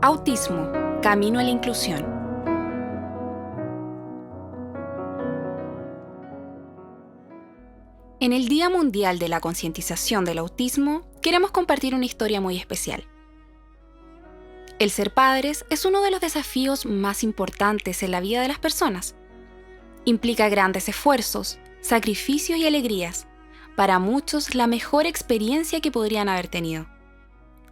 Autismo, camino a la inclusión. En el Día Mundial de la Concientización del Autismo, queremos compartir una historia muy especial. El ser padres es uno de los desafíos más importantes en la vida de las personas. Implica grandes esfuerzos, sacrificios y alegrías, para muchos la mejor experiencia que podrían haber tenido.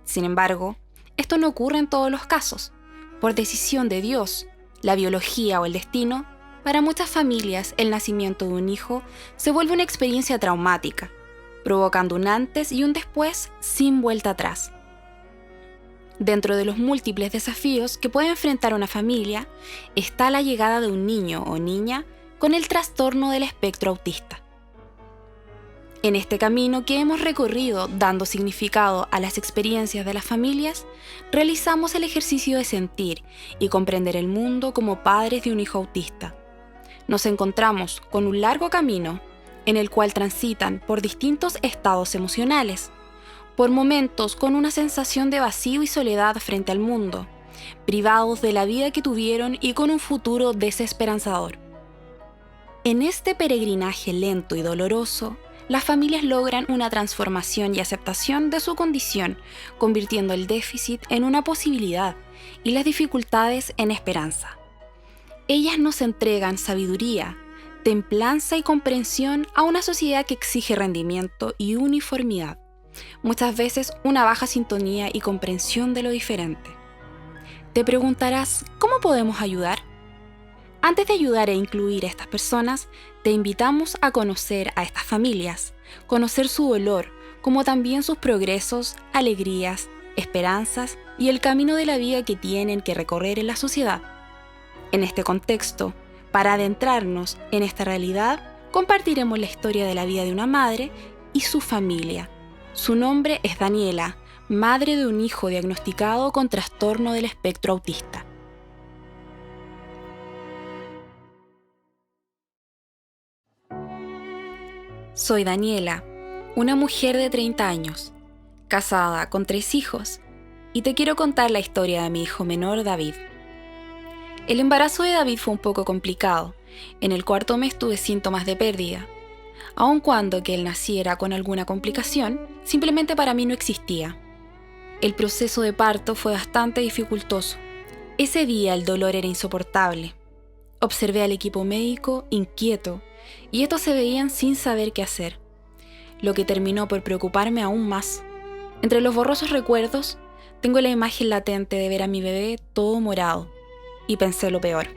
Sin embargo, esto no ocurre en todos los casos. Por decisión de Dios, la biología o el destino, para muchas familias el nacimiento de un hijo se vuelve una experiencia traumática, provocando un antes y un después sin vuelta atrás. Dentro de los múltiples desafíos que puede enfrentar una familia está la llegada de un niño o niña con el trastorno del espectro autista. En este camino que hemos recorrido dando significado a las experiencias de las familias, realizamos el ejercicio de sentir y comprender el mundo como padres de un hijo autista. Nos encontramos con un largo camino en el cual transitan por distintos estados emocionales, por momentos con una sensación de vacío y soledad frente al mundo, privados de la vida que tuvieron y con un futuro desesperanzador. En este peregrinaje lento y doloroso, las familias logran una transformación y aceptación de su condición, convirtiendo el déficit en una posibilidad y las dificultades en esperanza. Ellas nos entregan sabiduría, templanza y comprensión a una sociedad que exige rendimiento y uniformidad, muchas veces una baja sintonía y comprensión de lo diferente. Te preguntarás, ¿cómo podemos ayudar? Antes de ayudar e incluir a estas personas, te invitamos a conocer a estas familias, conocer su dolor, como también sus progresos, alegrías, esperanzas y el camino de la vida que tienen que recorrer en la sociedad. En este contexto, para adentrarnos en esta realidad, compartiremos la historia de la vida de una madre y su familia. Su nombre es Daniela, madre de un hijo diagnosticado con trastorno del espectro autista. Soy Daniela, una mujer de 30 años, casada con 3 hijos, y te quiero contar la historia de mi hijo menor, David. El embarazo de David fue un poco complicado. En el 4º mes tuve síntomas de pérdida. Aun cuando que él naciera con alguna complicación, simplemente para mí no existía. El proceso de parto fue bastante dificultoso. Ese día el dolor era insoportable. Observé al equipo médico inquieto, y estos se veían sin saber qué hacer, lo que terminó por preocuparme aún más. Entre los borrosos recuerdos, tengo la imagen latente de ver a mi bebé todo morado, y pensé lo peor.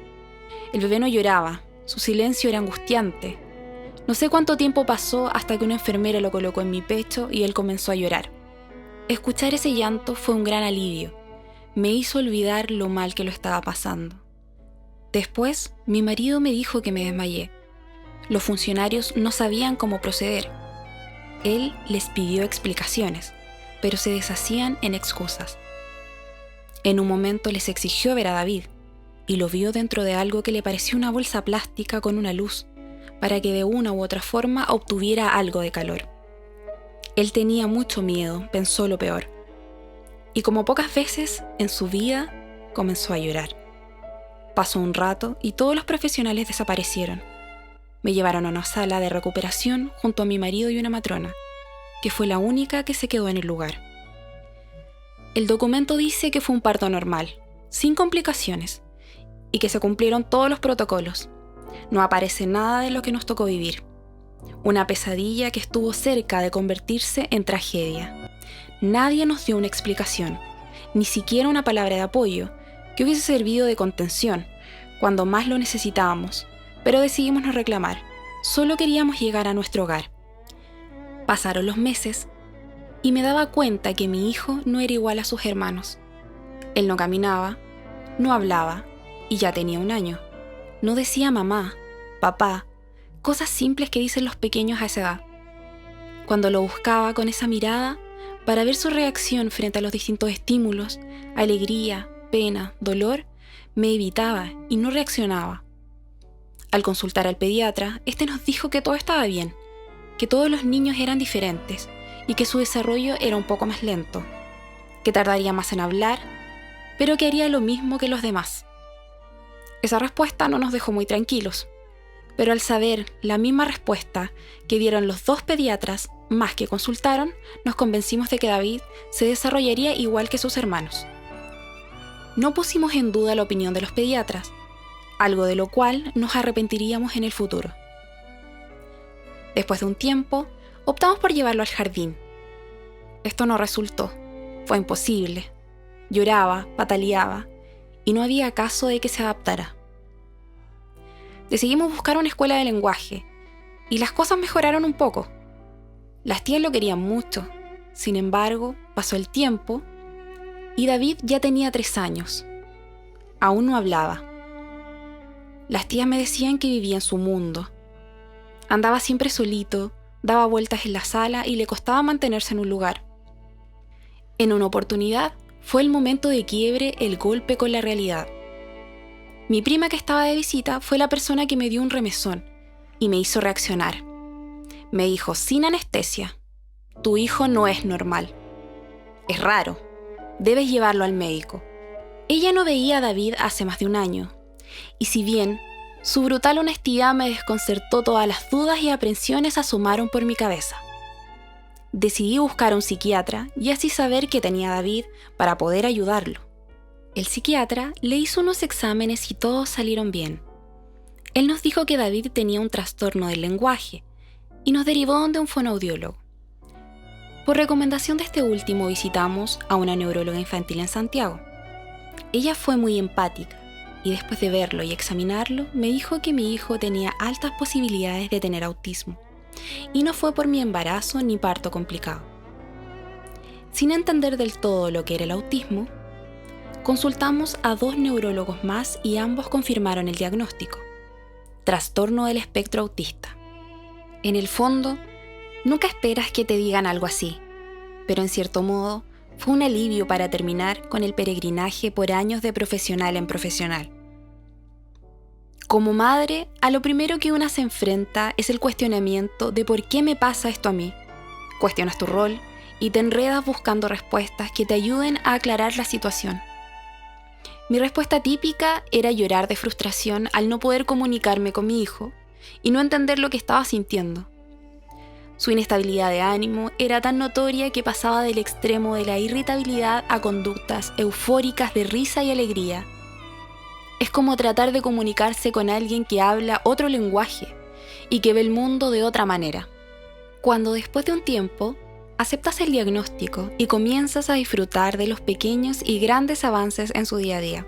El bebé no lloraba, su silencio era angustiante. No sé cuánto tiempo pasó hasta que una enfermera lo colocó en mi pecho y él comenzó a llorar. Escuchar ese llanto fue un gran alivio, me hizo olvidar lo mal que lo estaba pasando. Después, mi marido me dijo que me desmayé. Los funcionarios no sabían cómo proceder. Él les pidió explicaciones, pero se deshacían en excusas. En un momento les exigió ver a David, y lo vio dentro de algo que le pareció una bolsa plástica con una luz, para que de una u otra forma obtuviera algo de calor. Él tenía mucho miedo, pensó lo peor. Y como pocas veces en su vida, comenzó a llorar. Pasó un rato y todos los profesionales desaparecieron. Me llevaron a una sala de recuperación junto a mi marido y una matrona, que fue la única que se quedó en el lugar. El documento dice que fue un parto normal, sin complicaciones, y que se cumplieron todos los protocolos. No aparece nada de lo que nos tocó vivir. Una pesadilla que estuvo cerca de convertirse en tragedia. Nadie nos dio una explicación, ni siquiera una palabra de apoyo, que hubiese servido de contención, cuando más lo necesitábamos. Pero decidimos no reclamar, solo queríamos llegar a nuestro hogar. Pasaron los meses y me daba cuenta que mi hijo no era igual a sus hermanos. Él no caminaba, no hablaba y ya tenía 1 año. No decía mamá, papá, cosas simples que dicen los pequeños a esa edad. Cuando lo buscaba con esa mirada para ver su reacción frente a los distintos estímulos, alegría, pena, dolor, me evitaba y no reaccionaba. Al consultar al pediatra, este nos dijo que todo estaba bien, que todos los niños eran diferentes y que su desarrollo era un poco más lento. que tardaría más en hablar, pero que haría lo mismo que los demás. Esa respuesta no nos dejó muy tranquilos, pero al saber la misma respuesta que dieron los 2 pediatras más que consultaron, nos convencimos de que David se desarrollaría igual que sus hermanos. No pusimos en duda la opinión de los pediatras, algo de lo cual nos arrepentiríamos en el futuro. Después de un tiempo, optamos por llevarlo al jardín. Esto no resultó, fue imposible. Lloraba, pataleaba, y no había caso de que se adaptara. Decidimos buscar una escuela de lenguaje, y las cosas mejoraron un poco. Las tías lo querían mucho, sin embargo, pasó el tiempo, y David ya tenía 3 años. Aún no hablaba. Las tías me decían que vivía en su mundo. Andaba siempre solito, daba vueltas en la sala y le costaba mantenerse en un lugar. En una oportunidad, fue el momento de quiebre, el golpe con la realidad. Mi prima que estaba de visita fue la persona que me dio un remesón y me hizo reaccionar. Me dijo sin anestesia: tu hijo no es normal. Es raro. Debes llevarlo al médico. Ella no veía a David hace más de 1 año, y si bien su brutal honestidad me desconcertó, todas las dudas y aprensiones asomaron por mi cabeza. Decidí buscar a un psiquiatra y así saber qué tenía David para poder ayudarlo. El psiquiatra le hizo unos exámenes y todos salieron bien. Él nos dijo que David tenía un trastorno del lenguaje y nos derivó donde un fonoaudiólogo. Por recomendación de este último visitamos a una neuróloga infantil en Santiago. Ella fue muy empática y después de verlo y examinarlo me dijo que mi hijo tenía altas posibilidades de tener autismo y no fue por mi embarazo ni parto complicado. Sin entender del todo lo que era el autismo, consultamos a 2 neurólogos más y ambos confirmaron el diagnóstico: trastorno del espectro autista. En el fondo, nunca esperas que te digan algo así, pero en cierto modo fue un alivio para terminar con el peregrinaje por años de profesional en profesional. Como madre, a lo primero que una se enfrenta es el cuestionamiento de ¿por qué me pasa esto a mí? Cuestionas tu rol y te enredas buscando respuestas que te ayuden a aclarar la situación. Mi respuesta típica era llorar de frustración al no poder comunicarme con mi hijo y no entender lo que estaba sintiendo. Su inestabilidad de ánimo era tan notoria que pasaba del extremo de la irritabilidad a conductas eufóricas de risa y alegría. Es como tratar de comunicarse con alguien que habla otro lenguaje y que ve el mundo de otra manera. Cuando después de un tiempo aceptas el diagnóstico y comienzas a disfrutar de los pequeños y grandes avances en su día a día.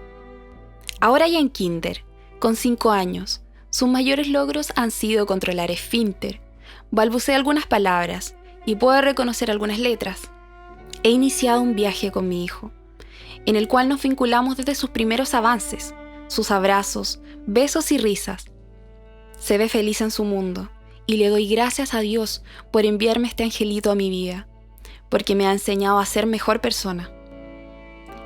Ahora ya en kinder, con 5 años, sus mayores logros han sido controlar esfínter, balbucea algunas palabras y puede reconocer algunas letras. He iniciado un viaje con mi hijo, en el cual nos vinculamos desde sus primeros avances, sus abrazos, besos y risas. Se ve feliz en su mundo y le doy gracias a Dios por enviarme este angelito a mi vida, porque me ha enseñado a ser mejor persona.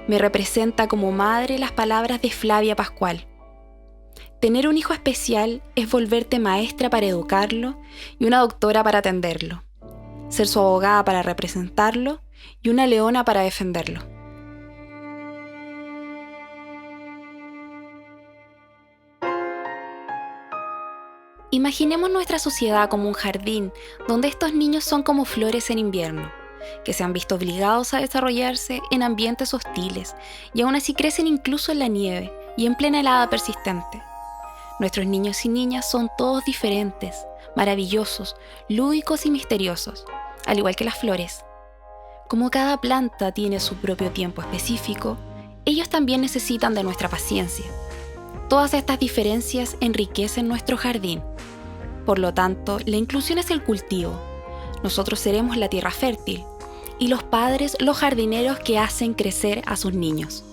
Me representa como madre las palabras de Flavia Pascual: tener un hijo especial es volverte maestra para educarlo y una doctora para atenderlo, ser su abogada para representarlo y una leona para defenderlo. Imaginemos nuestra sociedad como un jardín donde estos niños son como flores en invierno, que se han visto obligados a desarrollarse en ambientes hostiles y aún así crecen incluso en la nieve y en plena helada persistente. Nuestros niños y niñas son todos diferentes, maravillosos, lúdicos y misteriosos, al igual que las flores. Como cada planta tiene su propio tiempo específico, ellos también necesitan de nuestra paciencia. Todas estas diferencias enriquecen nuestro jardín. Por lo tanto, la inclusión es el cultivo. Nosotros seremos la tierra fértil y los padres los jardineros que hacen crecer a sus niños.